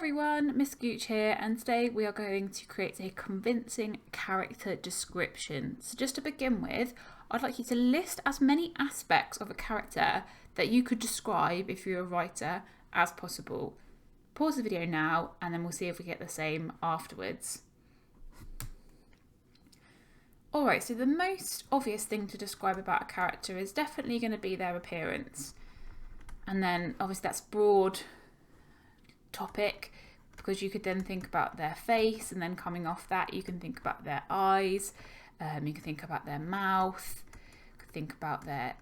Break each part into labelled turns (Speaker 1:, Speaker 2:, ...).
Speaker 1: everyone, Miss Gooch here, and today we are going to create a convincing character description. So just to begin with, I'd like you to list as many aspects of a character that you could describe if you're a writer as possible. Pause the video now and then we'll see if we get the same afterwards. Alright, so the most obvious thing to describe about a character is definitely going to be their appearance. And then obviously that's broad topic because you could then think about their face, and then coming off that you can think about their eyes, you can think about their mouth, you can think about their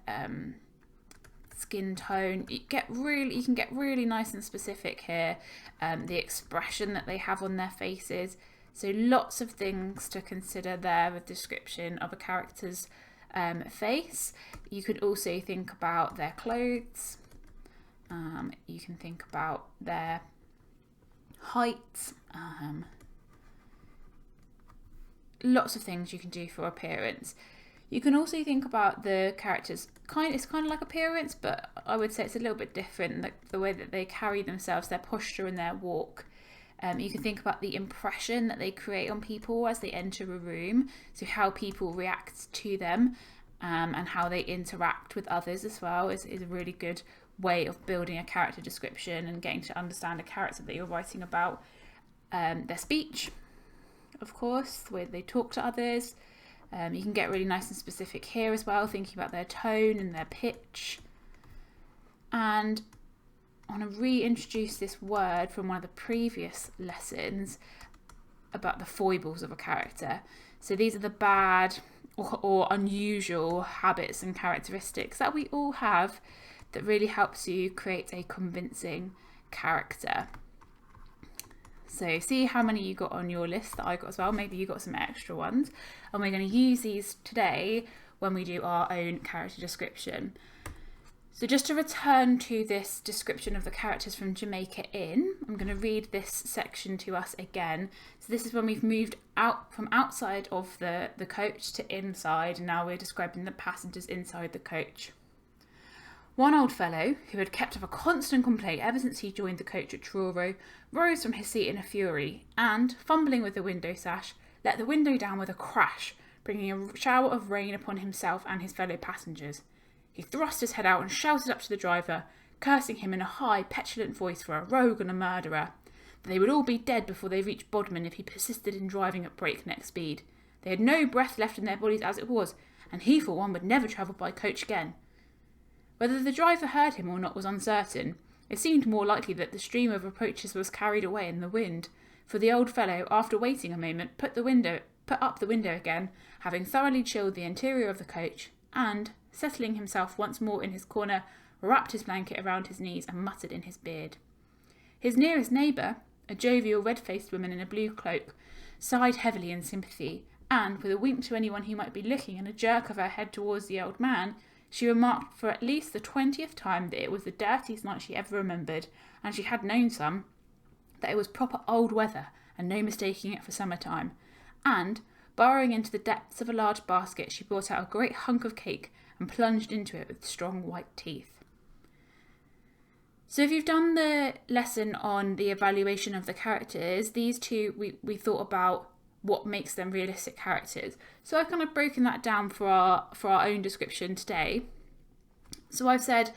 Speaker 1: skin tone. You can get really nice and specific here, the expression that they have on their faces. So lots of things to consider there with description of a character's face. You could also think about their clothes. You can think about their height. Lots of things you can do for appearance. You can also think about the characters. It's kind of like appearance, but I would say it's a little bit different. Like the way that they carry themselves, their posture and their walk. You can think about the impression that they create on people as they enter a room. So how people react to them, and how they interact with others as well is a really good way of building a character description and getting to understand a character that you're writing about. Their speech, of course, the way they talk to others. You can get really nice and specific here as well, thinking about their tone and their pitch. And I want to reintroduce this word from one of the previous lessons about the foibles of a character. So these are the bad or unusual habits and characteristics that we all have that really helps you create a convincing character. So see how many you got on your list that I got as well. Maybe you got some extra ones. And we're going to use these today when we do our own character description. So just to return to this description of the characters from Jamaica Inn, I'm going to read this section to us again. So this is when we've moved out from outside of the coach to inside, and now we're describing the passengers inside the coach. One old fellow, who had kept up a constant complaint ever since he joined the coach at Truro, rose from his seat in a fury and, fumbling with the window sash, let the window down with a crash, bringing a shower of rain upon himself and his fellow passengers. He thrust his head out and shouted up to the driver, cursing him in a high, petulant voice for a rogue and a murderer, that they would all be dead before they reached Bodmin if he persisted in driving at breakneck speed. They had no breath left in their bodies as it was, and he for one would never travel by coach again. Whether the driver heard him or not was uncertain. It seemed more likely that the stream of reproaches was carried away in the wind, for the old fellow, after waiting a moment, put up the window again, having thoroughly chilled the interior of the coach, and, settling himself once more in his corner, wrapped his blanket around his knees and muttered in his beard. His nearest neighbour, a jovial red-faced woman in a blue cloak, sighed heavily in sympathy, and, with a wink to anyone who might be looking and a jerk of her head towards the old man, she remarked for at least the 20th time that it was the dirtiest night she ever remembered, and she had known some, that it was proper old weather and no mistaking it for summertime. And, burrowing into the depths of a large basket, she brought out a great hunk of cake and plunged into it with strong white teeth. So if you've done the lesson on the evaluation of the characters, these two we thought about what makes them realistic characters. So I've kind of broken that down for our own description today. So I've said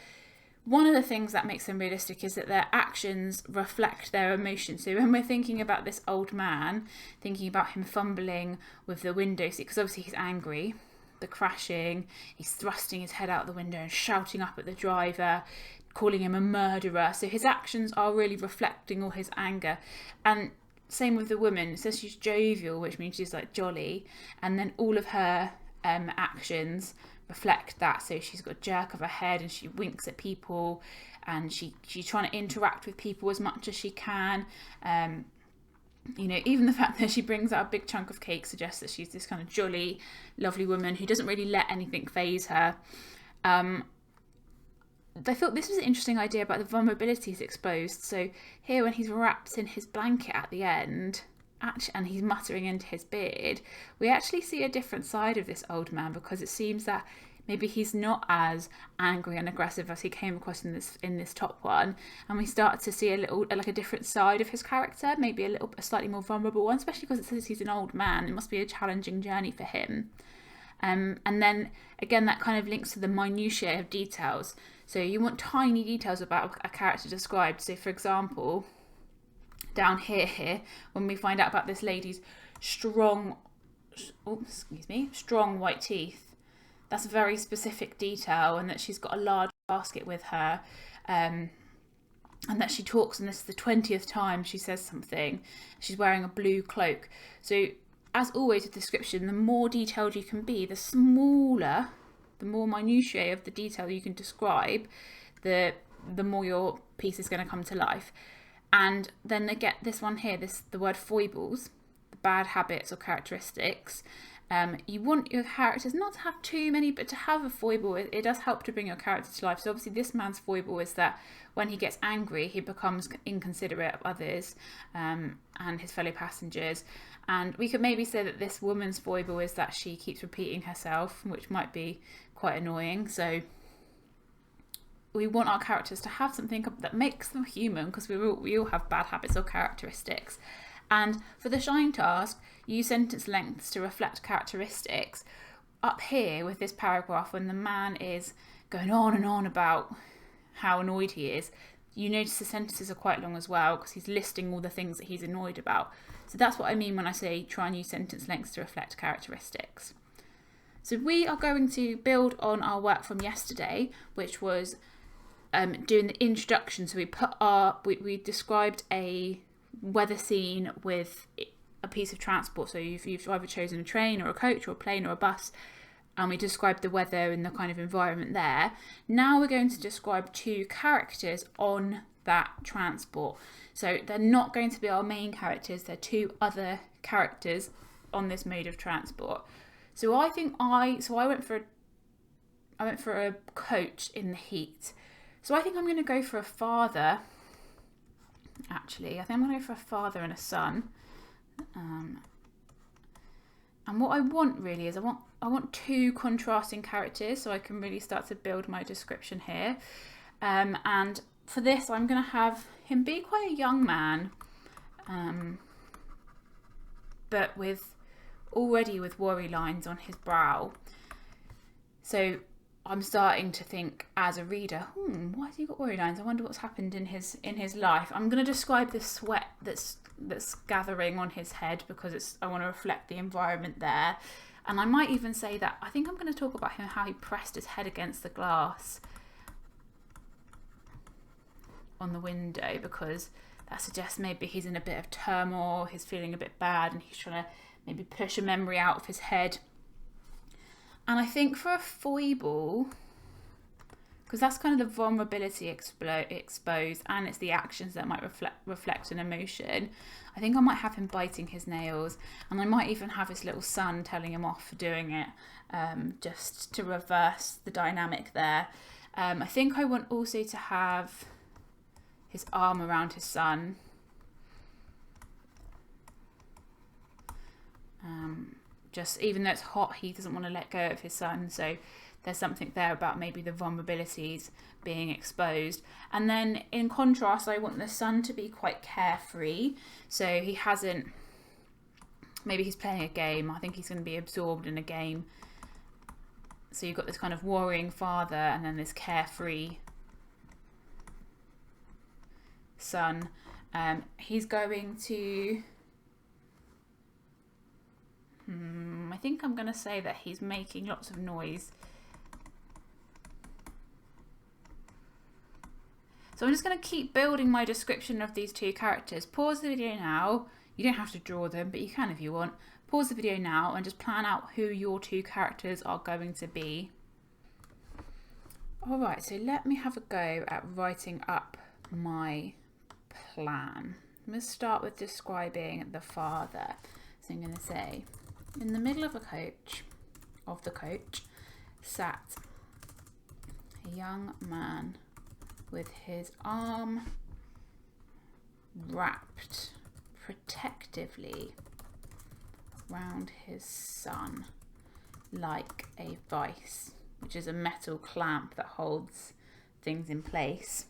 Speaker 1: one of the things that makes them realistic is that their actions reflect their emotions. So when we're thinking about this old man, thinking about him fumbling with the window seat, because obviously he's angry, the crashing, he's thrusting his head out the window and shouting up at the driver, calling him a murderer. So his actions are really reflecting all his anger. And same with the woman. It says she's jovial, which means she's like jolly, and then all of her actions reflect that. So she's got a jerk of her head and she winks at people, and she's trying to interact with people as much as she can. Even the fact that she brings out a big chunk of cake suggests that she's this kind of jolly, lovely woman who doesn't really let anything faze her. I thought this was an interesting idea about the vulnerabilities exposed. So here, when he's wrapped in his blanket at the end, and he's muttering into his beard, we actually see a different side of this old man, because it seems that maybe he's not as angry and aggressive as he came across in this top one, and we start to see a little, like, a different side of his character, maybe a slightly more vulnerable one, especially because it says he's an old man. It must be a challenging journey for him. And then again, that kind of links to the minutiae of details. So you want tiny details about a character described. So for example, down here, when we find out about this lady's strong white teeth, that's a very specific detail, and that she's got a large basket with her, and that she talks, and this is the 20th time she says something. She's wearing a blue cloak. So as always with description, the more detailed you can be, the smaller, the more minutiae of the detail you can describe, the more your piece is going to come to life. And then they get this one here, the word foibles, the bad habits or characteristics. You want your characters not to have too many, but to have a foible. It does help to bring your character to life. So obviously this man's foible is that when he gets angry, he becomes inconsiderate of others and his fellow passengers. And we could maybe say that this woman's foible is that she keeps repeating herself, which might be quite annoying. So we want our characters to have something that makes them human, because we all have bad habits or characteristics. And for the shine task, use sentence lengths to reflect characteristics. Up here with this paragraph, when the man is going on and on about how annoyed he is, you notice the sentences are quite long as well, because he's listing all the things that he's annoyed about. So that's what I mean when I say try and use sentence lengths to reflect characteristics. So we are going to build on our work from yesterday, which was doing the introduction. So we described a weather scene with a piece of transport. So you've either chosen a train or a coach or a plane or a bus, and we described the weather and the kind of environment there. Now we're going to describe two characters on that transport. So they're not going to be our main characters, they're two other characters on this mode of transport. So I went for a coach in the heat. So I think I'm going to go for a father. Actually, I think I'm going to go for a father and a son. And what I want really is I want two contrasting characters, so I can really start to build my description here. And for this, I'm going to have him be quite a young man, but with worry lines on his brow. So I'm starting to think as a reader, why has he got worry lines? I wonder what's happened in his life. I'm going to describe the sweat that's gathering on his head, because I want to reflect the environment there. And I might even say that I think I'm going to talk about him, how he pressed his head against the glass on the window, because that suggests maybe he's in a bit of turmoil, he's feeling a bit bad, and he's trying to maybe push a memory out of his head. And I think for a foible, because that's kind of the vulnerability exposed, and it's the actions that might reflect an emotion, I think I might have him biting his nails, and I might even have his little son telling him off for doing it, just to reverse the dynamic there. I think I want also to have his arm around his son. Just even though it's hot, he doesn't want to let go of his son. So there's something there about maybe the vulnerabilities being exposed. And then in contrast, I want the son to be quite carefree. So maybe he's playing a game. I think he's going to be absorbed in a game. So you've got this kind of worrying father, and then this carefree son. He's going to... I think I'm going to say that he's making lots of noise. So I'm just going to keep building my description of these two characters. Pause the video now. You don't have to draw them, but you can if you want. Pause the video now and just plan out who your two characters are going to be. Alright, so let me have a go at writing up my plan. I'm going to start with describing the father. So I'm going to say, in the middle of the coach, sat a young man with his arm wrapped protectively around his son like a vice, which is a metal clamp that holds things in place.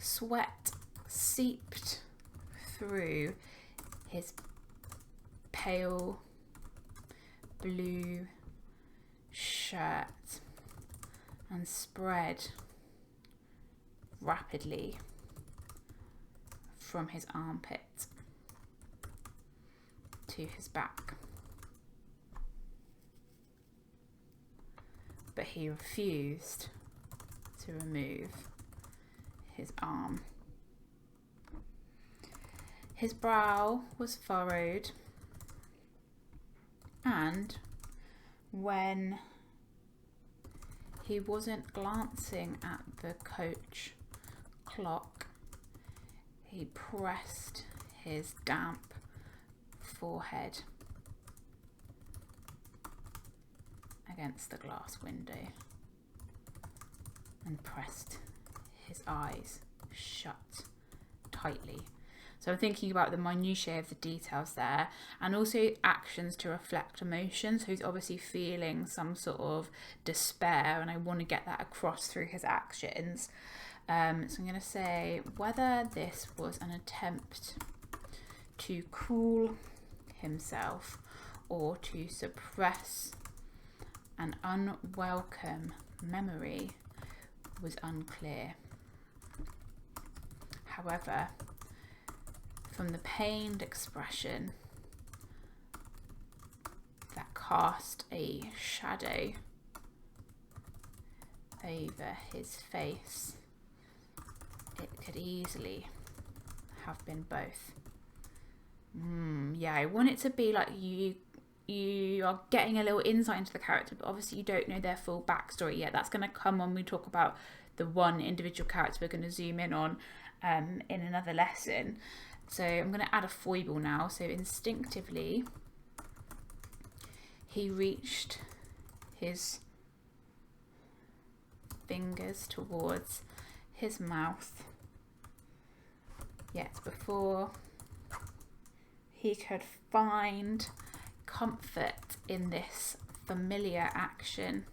Speaker 1: Sweat seeped through his pale blue shirt and spread rapidly from his armpit to his back. But he refused to remove his arm. His brow was furrowed, and when he wasn't glancing at the coach clock, he pressed his damp forehead against the glass window and pressed his eyes shut tightly. So I'm thinking about the minutiae of the details there, and also actions to reflect emotion. So he's obviously feeling some sort of despair, and I want to get that across through his actions. So I'm going to say whether this was an attempt to cool himself or to suppress an unwelcome memory was unclear. However, from the pained expression that cast a shadow over his face, it could easily have been both. Yeah, I want it to be like you are getting a little insight into the character, but obviously you don't know their full backstory yet. That's going to come when we talk about the one individual character we're going to zoom in on in another lesson. So I'm going to add a foible now. So instinctively, he reached his fingers towards his mouth, yet before he could find comfort in this familiar action,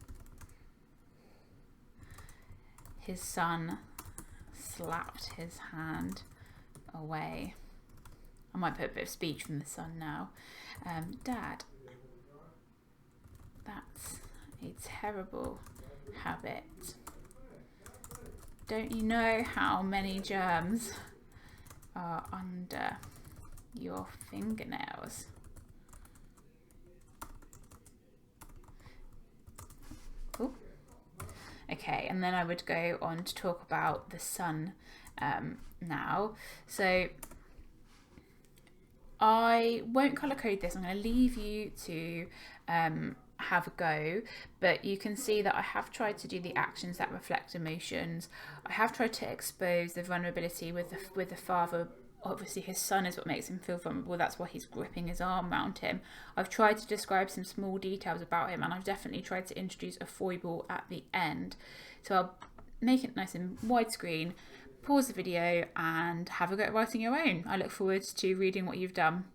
Speaker 1: his son slapped his hand away. I might put a bit of speech from the son now. Dad, that's a terrible habit. Don't you know how many germs are under your fingernails? Cool. Okay, and then I would go on to talk about the son now. So I won't colour code this. I'm going to leave you to have a go, but you can see that I have tried to do the actions that reflect emotions. I have tried to expose the vulnerability with the father. Obviously his son is what makes him feel vulnerable. That's why he's gripping his arm around him. I've tried to describe some small details about him, and I've definitely tried to introduce a foible at the end. So I'll make it nice and widescreen, pause the video and have a go at writing your own. I look forward to reading what you've done.